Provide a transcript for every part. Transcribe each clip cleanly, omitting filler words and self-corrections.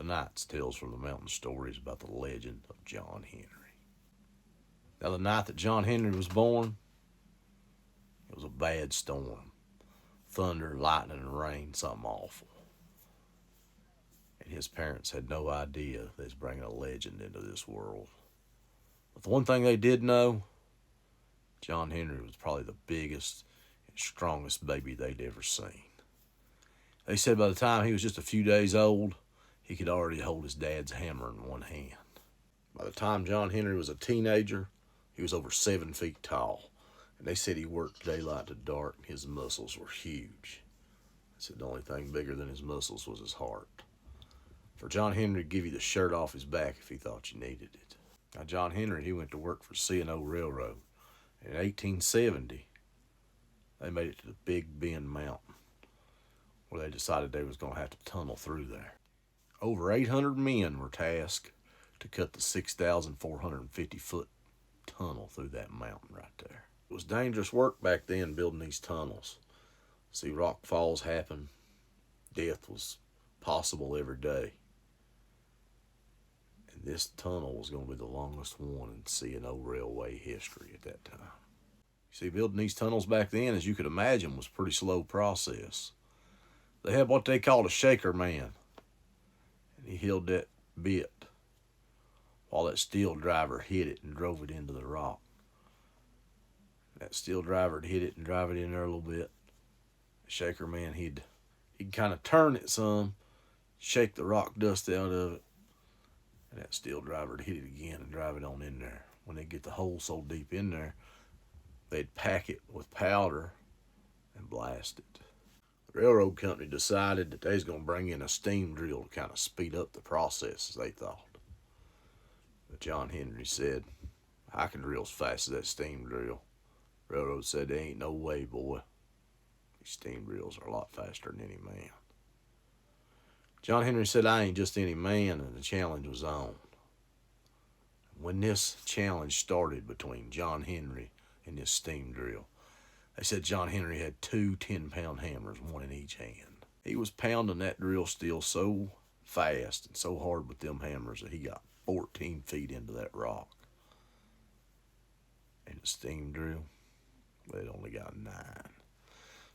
tonight's Tales from the Mountain stories about the legend of John Henry. Now, the night that John Henry was born, it was a bad storm. Thunder, lightning, and rain, something awful. And his parents had no idea they was bringing a legend into this world. But the one thing they did know, John Henry was probably the biggest and strongest baby they'd ever seen. They said by the time he was just a few days old, he could already hold his dad's hammer in one hand. By the time John Henry was a teenager, he was over 7 feet tall. And they said he worked daylight to dark and his muscles were huge. They said the only thing bigger than his muscles was his heart. For John Henry to give you the shirt off his back if he thought you needed it. Now, John Henry, he went to work for C&O Railroad. And in 1870, they made it to the Big Bend Mountain, where they decided they was going to have to tunnel through there. Over 800 men were tasked to cut the 6,450-foot tunnel through that mountain right there. It was dangerous work back then building these tunnels. See, rock falls happen. Death was possible every day. And this tunnel was going to be the longest one in C&O Railway history at that time. See, building these tunnels back then, as you could imagine, was a pretty slow process. They had what they called a shaker man. And he held that bit while that steel driver hit it and drove it into the rock. That steel driver would hit it and drive it in there a little bit. The shaker man, he'd kind of turn it some, shake the rock dust out of it, and that steel driver would hit it again and drive it on in there. When they get the hole so deep in there, they'd pack it with powder and blast it. The railroad company decided that they was going to bring in a steam drill to kind of speed up the process, as they thought. But John Henry said, I can drill as fast as that steam drill. Railroad said, there ain't no way, boy. These steam drills are a lot faster than any man. John Henry said, I ain't just any man, and the challenge was on. When this challenge started between John Henry and this steam drill, they said John Henry had 2 10-pound hammers, one in each hand. He was pounding that drill steel so fast and so hard with them hammers that he got 14 feet into that rock. And the steam drill, it only got 9.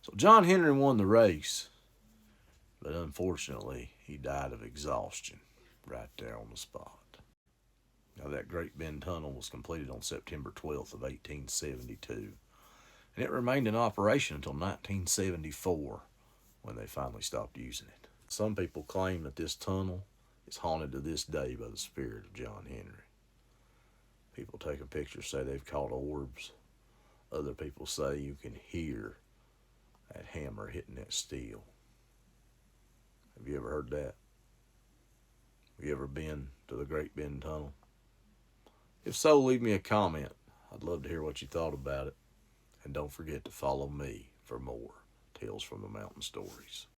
So John Henry won the race, but unfortunately, he died of exhaustion right there on the spot. Now, that Great Bend Tunnel was completed on September 12th of 1872, and it remained in operation until 1974, when they finally stopped using it. Some people claim that this tunnel is haunted to this day by the spirit of John Henry. People taking pictures say they've caught orbs. Other people say you can hear that hammer hitting that steel. Have you ever heard that? Have you ever been to the Great Bend Tunnel? If so, leave me a comment. I'd love to hear what you thought about it. And don't forget to follow me for more Tales from the Mountain stories.